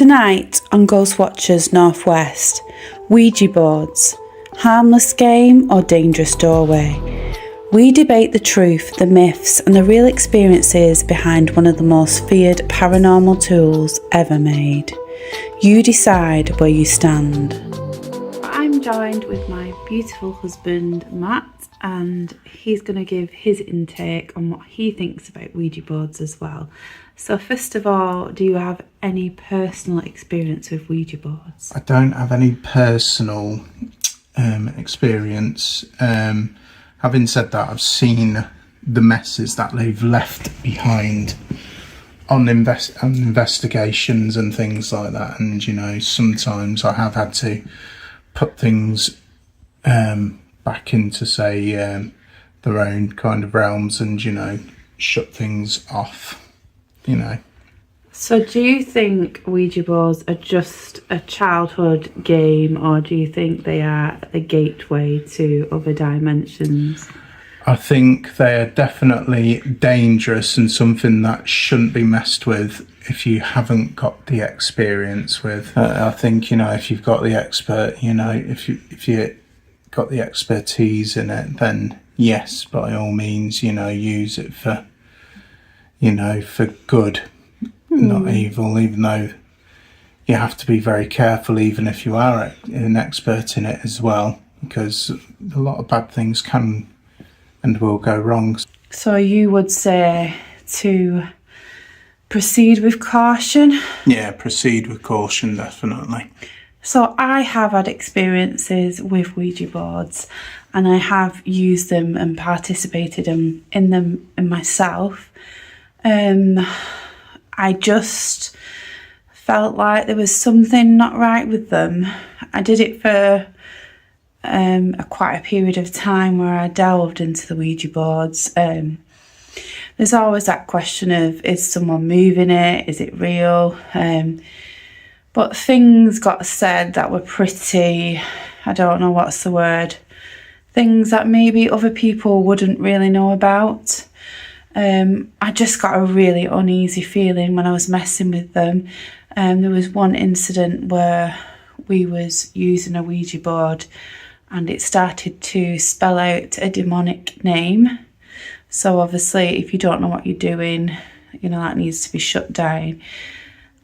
Tonight on Ghost Watchers Northwest, Ouija boards, harmless game or dangerous doorway. We debate the truth, the myths and the real experiences behind one of the most feared paranormal tools ever made. You decide where you stand. I'm joined with my beautiful husband Matt, and he's going to give his intake on what he thinks about Ouija boards as well. So first of all, do you have any personal experience with Ouija boards? I don't have any personal experience. Having said that, I've seen the messes that they've left behind on investigations and things like that, and you know, sometimes I have had to put things back into, say, their own kind of realms, and you know, shut things off, you know. So do you think Ouija boards are just a childhood game, or do you think they are a gateway to other dimensions? I think they are definitely dangerous and something that shouldn't be messed with if you haven't got the experience with. I think, you know, if you've got the expert, you know, if you got the expertise in it, then yes, by all means, you know, use it for, you know, for good, not evil, even though you have to be very careful even if you are an expert in it as well, because a lot of bad things can and will go wrong. So you would say to proceed with caution? Yeah, proceed with caution, definitely. So I have had experiences with Ouija boards, and I have used them and participated in them myself. I just felt like there was something not right with them. I did it for quite a period of time where I delved into the Ouija boards. There's always that question of, is someone moving it? Is it real? But things got said that were pretty, I don't know what's the word, things that maybe other people wouldn't really know about. I just got a really uneasy feeling when I was messing with them. There was one incident where we was using a Ouija board and it started to spell out a demonic name. So obviously if you don't know what you're doing, you know, that needs to be shut down.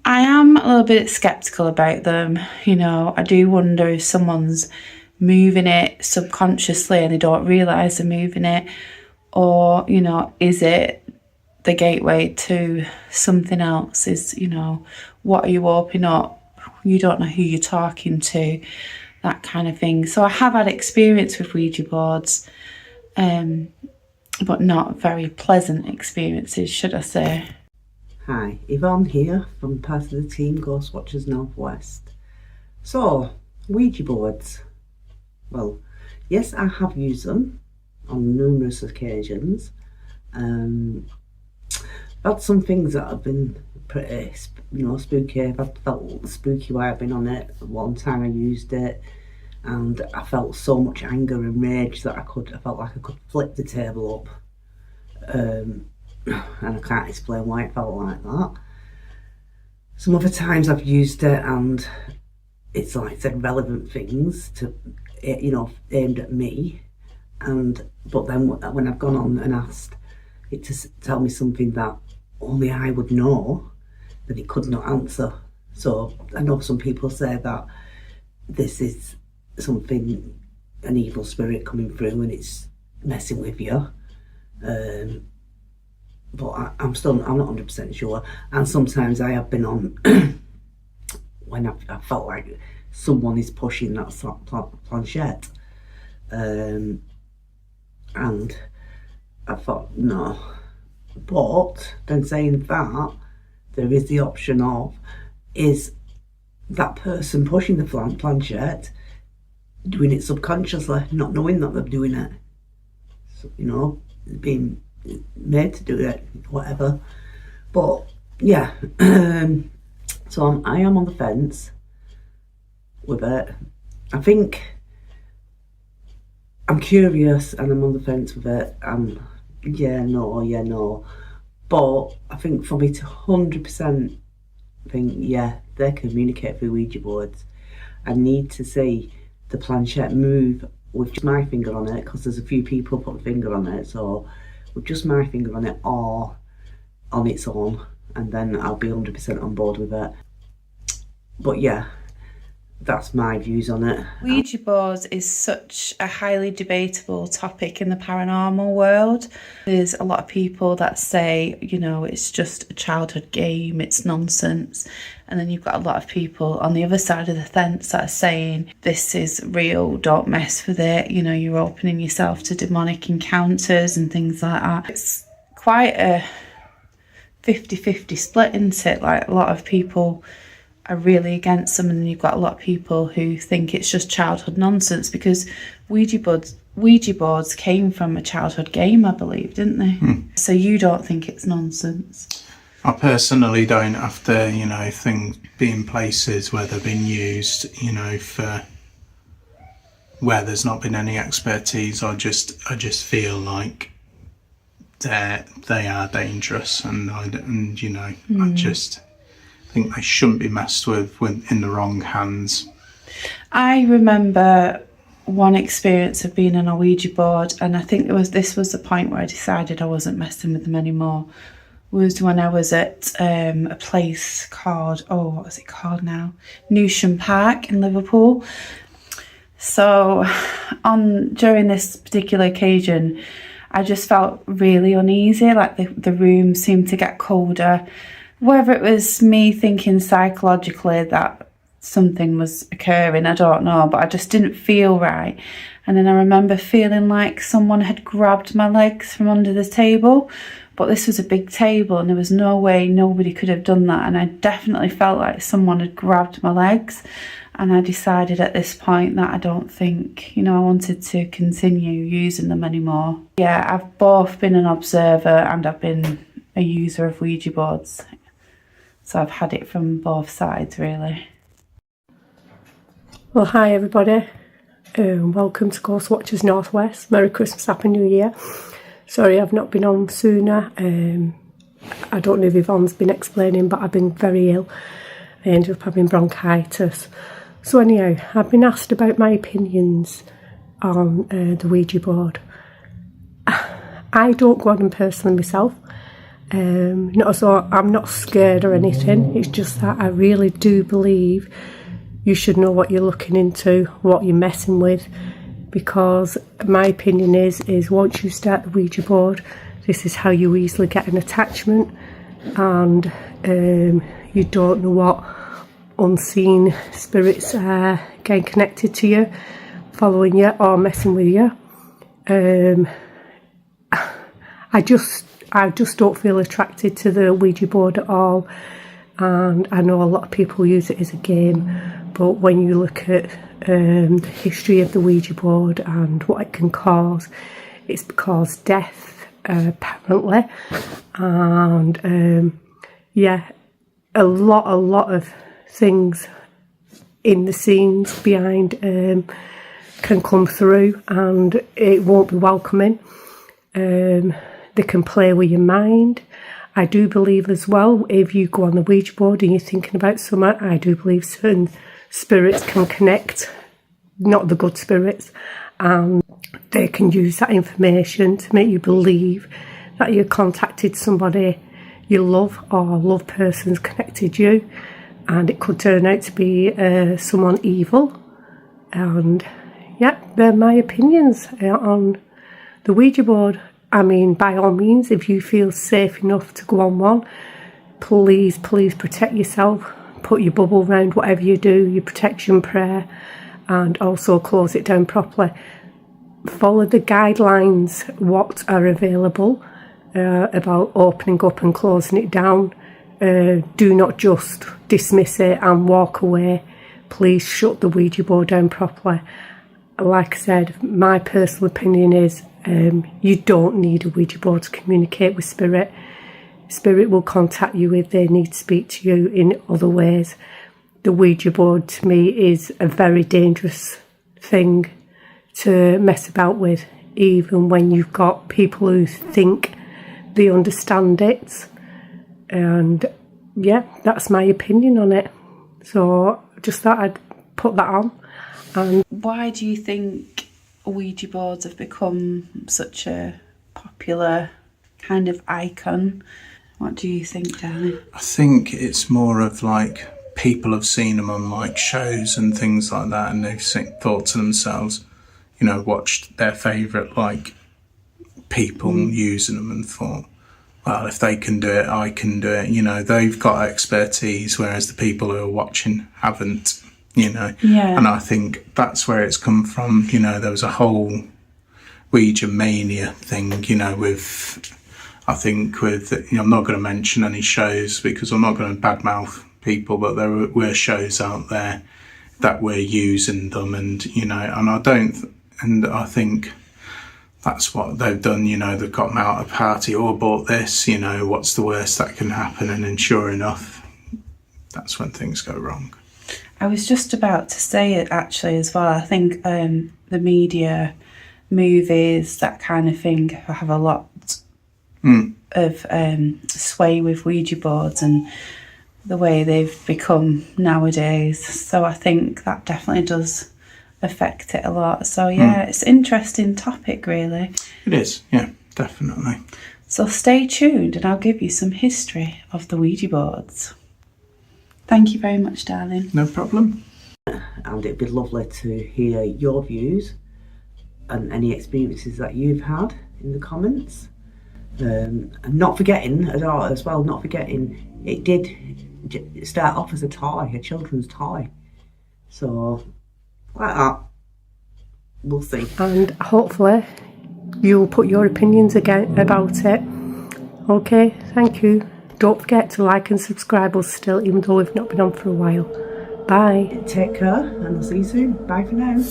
I am a little bit sceptical about them. You know, I do wonder if someone's moving it subconsciously and they don't realise they're moving it, or, you know, is it the gateway to something else? Is, you know, what are you opening up? You don't know who you're talking to, that kind of thing. So I have had experience with Ouija boards, but not very pleasant experiences, should I say. Hi, Yvonne here from part of the team Ghost Watchers Northwest. So, Ouija boards. Well, yes, I have used them on numerous occasions. I've had some things that have been pretty, you know, spooky. I've felt spooky while I've been on it. One time I used it and I felt so much anger and rage that I felt like I could flip the table up. And I can't explain why it felt like that. Some other times I've used it and it's like said relevant things to, you know, aimed at me, but then when I've gone on and asked it to tell me something that only I would know, then it could not answer. So I know some people say that this is something, an evil spirit coming through and it's messing with you. But I'm not 100% sure. And sometimes I have been on when I felt like someone is pushing that planchette, and I thought no. But then saying that, there is the option of, is that person pushing the planchette doing it subconsciously, not knowing that they're doing it, so, you know, being made to do it, whatever. But yeah, so I am on the fence with it. I think I'm curious and I'm on the fence with it. Yeah, no. But I think for me to 100% think, yeah, they communicate through Ouija boards. I need to see the planchette move with just my finger on it, because there's a few people put the finger on it, so with just my finger on it or on its own, and then I'll be 100% on board with it. But yeah, that's my views on it. Ouija boards is such a highly debatable topic in the paranormal world. There's a lot of people that say, you know, it's just a childhood game, it's nonsense. And then you've got a lot of people on the other side of the fence that are saying, this is real, don't mess with it. You know, you're opening yourself to demonic encounters and things like that. It's quite a 50-50 split, isn't it? Like, a lot of people are really against them, and then you've got a lot of people who think it's just childhood nonsense, because Ouija boards came from a childhood game, I believe, didn't they? So you don't think it's nonsense? I personally don't, after, you know, things being places where they've been used, you know, for where there's not been any expertise. I just feel like they are dangerous, and you know, I just think they shouldn't be messed with in the wrong hands. I remember one experience of being on a Ouija board, and I think this was the point where I decided I wasn't messing with them anymore, was when I was at a place called, what was it called now? Newsham Park in Liverpool. So during this particular occasion, I just felt really uneasy, like the room seemed to get colder. Whether it was me thinking psychologically that something was occurring, I don't know, but I just didn't feel right. And then I remember feeling like someone had grabbed my legs from under the table, but this was a big table and there was no way nobody could have done that. And I definitely felt like someone had grabbed my legs. And I decided at this point that I don't think, you know, I wanted to continue using them anymore. Yeah, I've both been an observer and I've been a user of Ouija boards. So I've had it from both sides, really. Well, hi everybody. Welcome to Ghost Watchers Northwest. Merry Christmas, Happy New Year. Sorry I've not been on sooner. I don't know if Yvonne's been explaining, but I've been very ill. I ended up having bronchitis. So anyhow, I've been asked about my opinions on the Ouija board. I don't go on them personally myself. Not as though I'm not scared or anything. It's just that I really do believe you should know what you're looking into, what you're messing with, because my opinion is once you start the Ouija board, this is how you easily get an attachment, and you don't know what unseen spirits are getting connected to you, following you or messing with you. I just don't feel attracted to the Ouija board at all, and I know a lot of people use it as a game, but when you look at the history of the Ouija board and what it can cause, it's caused death apparently, and yeah, a lot of things in the scenes behind can come through, and it won't be welcoming. They can play with your mind. I do believe as well, if you go on the Ouija board and you're thinking about something, I do believe certain spirits can connect, not the good spirits, and they can use that information to make you believe that you contacted somebody you love, or a loved person's connected you, and it could turn out to be someone evil. And yeah, they're my opinions on the Ouija board. I mean, by all means, if you feel safe enough to go on one, please protect yourself. Put your bubble around whatever you do, your protection prayer, and also close it down properly. Follow the guidelines, what are available about opening up and closing it down. Do not just dismiss it and walk away. Please shut the Ouija board down properly. Like I said, my personal opinion is you don't need a Ouija board to communicate with spirit. Spirit will contact you if they need to speak to you in other ways. The Ouija board to me is a very dangerous thing to mess about with, even when you've got people who think they understand it. And yeah, that's my opinion on it. So I just thought I'd put that on. And why do you think Ouija boards have become such a popular kind of icon? What do you think, darling? I think it's more of like people have seen them on like shows and things like that, and they've thought to themselves, you know, watched their favourite like people using them and thought, well, if they can do it, I can do it. You know, they've got expertise, whereas the people who are watching haven't, you know. Yeah. And I think that's where it's come from. You know, there was a whole Ouija mania thing, you know, I think with, you know, I'm not going to mention any shows because I'm not going to badmouth people, but there were shows out there that were using them, and, you know, and I think that's what they've done, you know, they've got them out at a party, or bought this, you know, what's the worst that can happen? And then sure enough, that's when things go wrong. I was just about to say it actually as well. I think the media, movies, that kind of thing have a lot of sway with Ouija boards and the way they've become nowadays. So I think that definitely does affect it a lot. So yeah, it's an interesting topic, really. It is, yeah, definitely. So stay tuned and I'll give you some history of the Ouija boards. Thank you very much, darling. No problem. And it'd be lovely to hear your views and any experiences that you've had in the comments. And not forgetting as well, it did start off as a toy, a children's toy. So, like that, we'll see. And hopefully you'll put your opinions again about it. Okay, thank you. Don't forget to like and subscribe us still, even though we've not been on for a while. Bye. Take care, and I'll see you soon. Bye for now.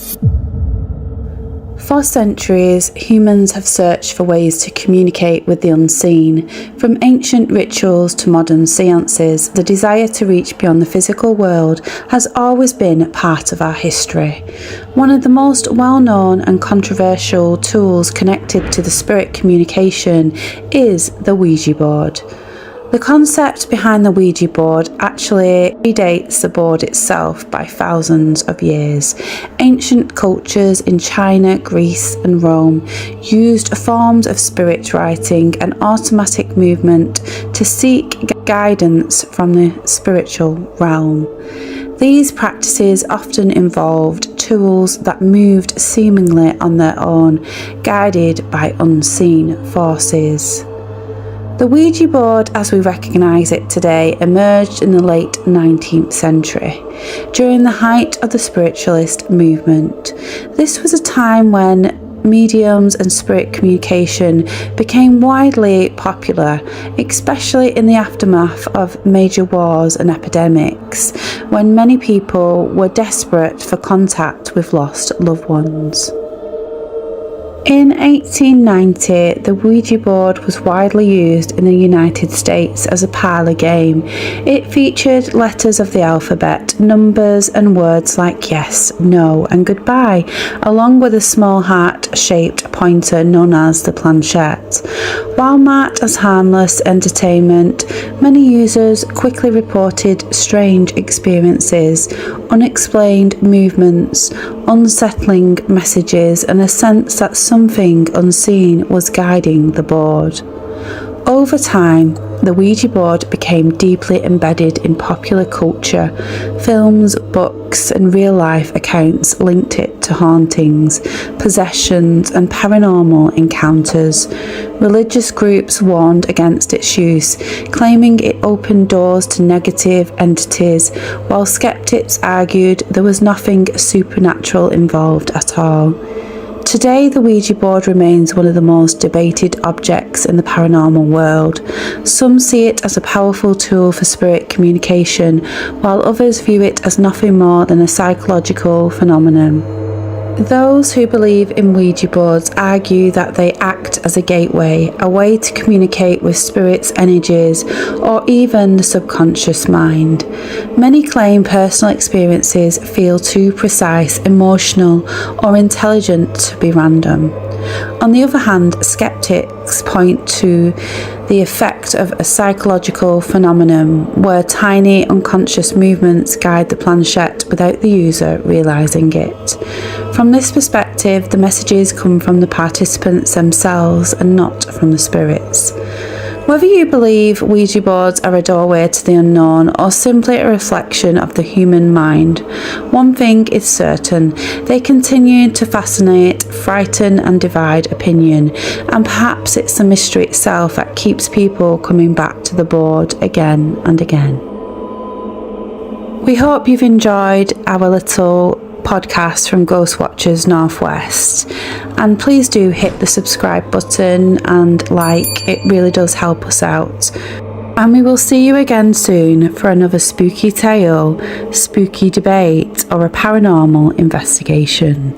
For centuries, humans have searched for ways to communicate with the unseen. From ancient rituals to modern seances, the desire to reach beyond the physical world has always been part of our history. One of the most well-known and controversial tools connected to the spirit communication is the Ouija board. The concept behind the Ouija board actually predates the board itself by thousands of years. Ancient cultures in China, Greece and Rome used forms of spirit writing and automatic movement to seek guidance from the spiritual realm. These practices often involved tools that moved seemingly on their own, guided by unseen forces. The Ouija board, as we recognise it today, emerged in the late 19th century, during the height of the spiritualist movement. This was a time when mediums and spirit communication became widely popular, especially in the aftermath of major wars and epidemics, when many people were desperate for contact with lost loved ones. In 1890, the Ouija board was widely used in the United States as a parlour game. It featured letters of the alphabet, numbers and words like yes, no and goodbye, along with a small heart-shaped pointer known as the planchette. While marked as harmless entertainment, many users quickly reported strange experiences, unexplained movements, unsettling messages and a sense that something unseen was guiding the board. Over time, the Ouija board became deeply embedded in popular culture. Films, books and real-life accounts linked it to hauntings, possessions and paranormal encounters. Religious groups warned against its use, claiming it opened doors to negative entities, while skeptics argued there was nothing supernatural involved at all. Today, the Ouija board remains one of the most debated objects in the paranormal world. Some see it as a powerful tool for spirit communication, while others view it as nothing more than a psychological phenomenon. Those who believe in Ouija boards argue that they act as a gateway, a way to communicate with spirits' energies, or even the subconscious mind. Many claim personal experiences feel too precise, emotional, or intelligent to be random. On the other hand, skeptics point to the effect of a psychological phenomenon where tiny unconscious movements guide the planchette without the user realising it. From this perspective, the messages come from the participants themselves and not from the spirits. Whether you believe Ouija boards are a doorway to the unknown or simply a reflection of the human mind, one thing is certain: they continue to fascinate, frighten and divide opinion, and perhaps it's the mystery itself that keeps people coming back to the board again and again. We hope you've enjoyed our little podcast from Ghost Watchers Northwest, and please do hit the subscribe button and like, it really does help us out. And we will see you again soon for another spooky tale, spooky debate or a paranormal investigation.